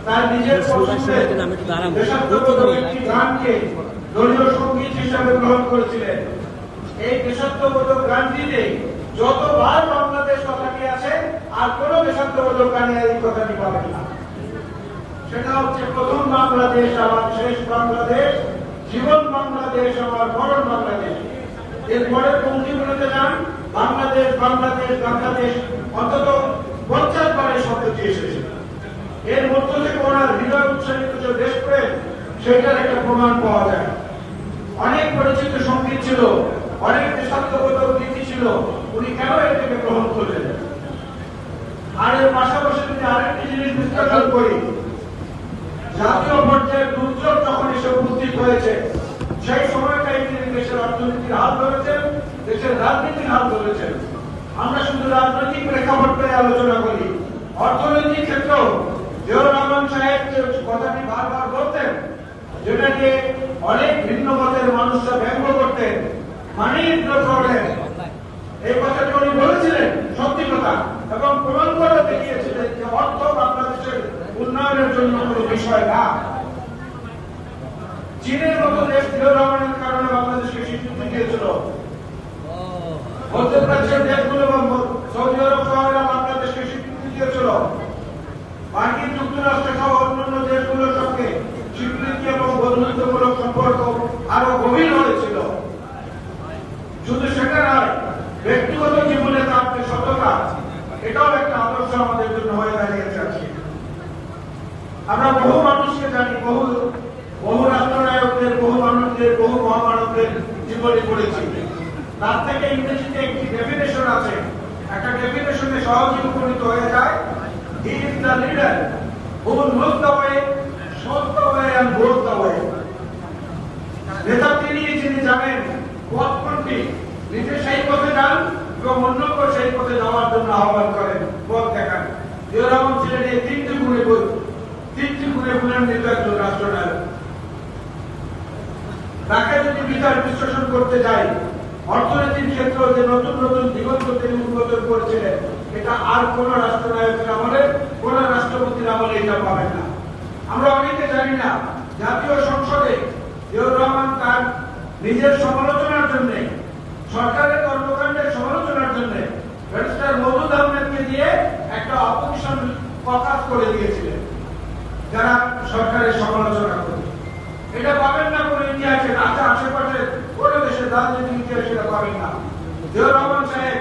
তার নিজের পছন্দের দেশাত্মবোধক একটি গানকে দলীয় সঙ্গীত হিসাবে গ্রহণ করেছিলেন। এই দেশাত্মবোধক গানটিতে যতবার বাংলাদেশ কথাটি আছে আর কোন দেশাত্মবোধক গানে এই কথাটি পাবেন না। সেটা হচ্ছে প্রথম বাংলাদেশ আমার শেষ বাংলাদেশ, জীবন বাংলাদেশ আমার মরণ বাংলাদেশ। এরপরে পঙ্ক্তিগুলোতে যান বাংলাদেশ বাংলাদেশ বাংলাদেশ অন্তত 50 বারের শব্দটি এসেছে। এর মধ্য থেকে ওনার হৃদয় উৎসাহিত যে দেশপ্রেম সেটার একটা প্রমাণ পাওয়া যায়। অনেক পরিচিত সঙ্গীত ছিল, অনেক দেশাত্মবোধক নীতি ছিল, উনি কেন এটাকে গ্রহণ করলেন? আর এর পাশাপাশি যদি আরেকটি জিনিস বিশ্লেষণ করি, জাতীয় পর্যায়ে দুর্যোগ যখন এসে উপস্থিত হয়েছে সেই সময়টাই তিনি দেশের অর্থনীতির হাল ধরেছেন, দেশের রাজনীতির হাল ধরেছেন। আমরা শুধু রাজনৈতিক প্রেক্ষাপটে আলোচনা করি, অর্থনৈতিক ক্ষেত্রেও জিয়াউর রহমান সাহেব যে কথাটি বারবার বলতেন, যেটা নিয়ে অনেক ভিন্ন মতের মানুষরা ব্যঙ্গ করতেন, মানি প্রবলেম, এই কথাটি উনি বলেছিলেন সত্যি কথা এবং প্রমাণ করে দেখিয়েছিলেন যে অর্থ বাংলাদেশের উন্নয়নের জন্য কোনো বিষয় না। চীনের মতো দেশ জিয়াউর রহমানের কারণে বাংলাদেশকে স্বীকৃতি দিয়েছিল। মধ্যপ্রাচ্যের দেশগুলো এবং সৌদি আরব সহ বাংলাদেশকে স্বীকৃতি দিয়েছিল। মার্কিন যুক্তরাষ্ট্র সহ অন্যান্য দেশগুলোর সঙ্গে স্বীকৃতি এবং বন্ধুত্বমূলক সম্পর্ক আরো গভীর হয়েছিল। শুধু সেটা নয়, ব্যক্তিগত জীবনে তার যে সততা, এটাও একটা আদর্শ আমাদের জন্য হয়ে দাঁড়িয়েছে আজকে। আমরা বহু মানুষকে জানি, বহু রাষ্ট্রনায়কদের, বহু মানুষদের, বহু মহামানবদের জীবনে পড়েছি। তার থেকে ইংরেজিতে একটি ডেফিনেশন আছে, একটা ডেফিনেশনে সহজে উপনীত হয়ে যায়, he is the leader who knows the way, shows the way and goes the way. নেতা তিনি যিনি জানেন পথ কোনটি, নিজে সেই পথে যান এবং অন্যকে সেই পথে যাওয়ার জন্য আহ্বান করেন, পথ দেখান। জিয়াউর রহমান ছিলেন এই তিনটি গুণে গুণান্বিত একজন রাষ্ট্রনায়ক। তাকে যদি বিচার বিশ্লেষণ করতে যাই, অর্থনীতির ক্ষেত্রে যে নতুন নতুন দিগন্ত তিনি উন্মোচন করেছিলেন, এটা আর কোন রাষ্ট্রনায়কের আমলে, কোন রাষ্ট্রপতির আমলে এটা পাবেন না। আমরা অনেকে জানি না, জাতীয় সংসদে জিয়াউর রহমান তার নিজের সমালোচনার জন্য, সরকারের কর্মকাণ্ডের সমালোচনার জন্য ব্যারিস্টার মওদুদ আহমেদকে দিয়ে একটা অপোজিশন ককাস করে দিয়েছিলেন, যারা সরকারের সমালোচনা করে। এটা পাবেন না কোন ইতিহাসে, আশেপাশে কোন দেশের রাজনৈতিক ইতিহাসে এটা পাবেন না। জিয়াউর রহমান সাহেব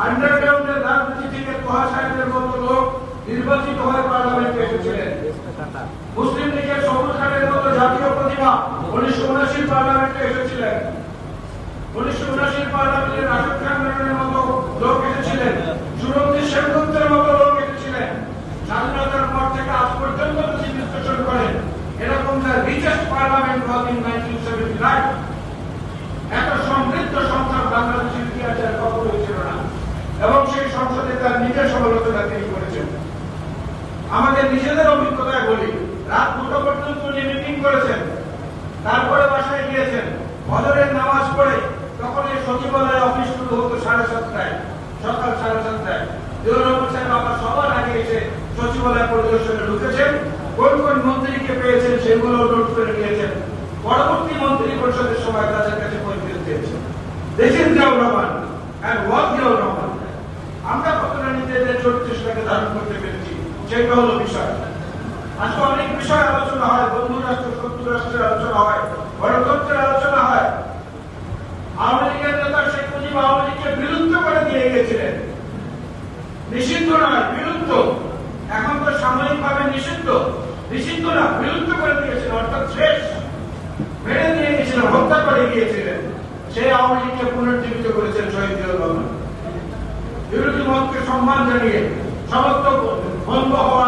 আন্ডারগ্রাউন্ডের রাজনীতি থেকে তোহা সাহেবের মতো লোক নির্বাচিত হয়ে পার্লামেন্টে এসেছিলেন। মুসলিম লীগের সবুজ খানের মতো জাতীয় প্রতিভা 1979 পার্লামেন্টে এসেছিলেন। 1979 পার্লামেন্টের রাশেদ খান মেননের মতো লোক এসেছিলেন, সুরঞ্জিত সেনগুপ্তের মতো লোক এসেছিলেন। স্বাধীনতার পর থেকে আজ পর্যন্ত যদি বিশ্লেষণ করেন, এরকম the richest parliament was in 1979। এত সমৃদ্ধ সংসদ বাংলাদেশের ইতিহাসে আর কখনোই ছিল না এবং সেই সংসদে তার নিজের সমালোচনা তিনি করেছেন। আমাদের নিজেদের অভিজ্ঞতায় বলি, রাত 2টা পর্যন্ত উনি মিটিং করেছেন, তারপরে বাসায় গিয়েছেন, ফজরের নামাজ পড়ে তখন এই সচিবালয় অফিস শুরু হতো 7:30টায়, সকাল 7:30টায়। জিয়াউর রহমান সাহেব আবার সবার আগে এসে সচিবালয় পরিদর্শনে ঢুকেছেন, কোন কোন মন্ত্রীকে পেয়েছেন সেগুলো নোট করে নিয়েছেন, পরবর্তী মন্ত্রী পরিষদের সময় তাদের কাছে পরিচয় দিয়েছেন। দেশের জিয়াউর রহমান আর ওয়াজ জিয়াউর রহমান, আমরা কতটা নিজেদের চরিত্রটাকে ধারণ করতে পেরেছি সেটা হলো বিষয়। আজকে অনেক বিষয় আলোচনা হয়, বন্ধু রাষ্ট্র শত্রু রাষ্ট্রের আলোচনা হয়, গণতন্ত্রের আলোচনা হয়। আওয়ামী লীগের নেতা শেখ মুজিব আওয়ামী লীগকে বিলুপ্ত করে দিয়ে গিয়েছিলেন, নিষিদ্ধ নয় বিলুপ্ত। এখন তো সাময়িকভাবে নিষিদ্ধ না, বিলুপ্ত করে দিয়েছিলেন, অর্থাৎ শেষ, মেরে দিয়ে গিয়েছিলেন, হত্যা করে গিয়েছিলেন। সেই আওয়ামী লীগকে পুনর্জীবিত করেছেন শহীদ জিয়াউর রহমান। বিরোধী মতকে সম্মান জানিয়ে সমস্ত বন্ধ হওয়া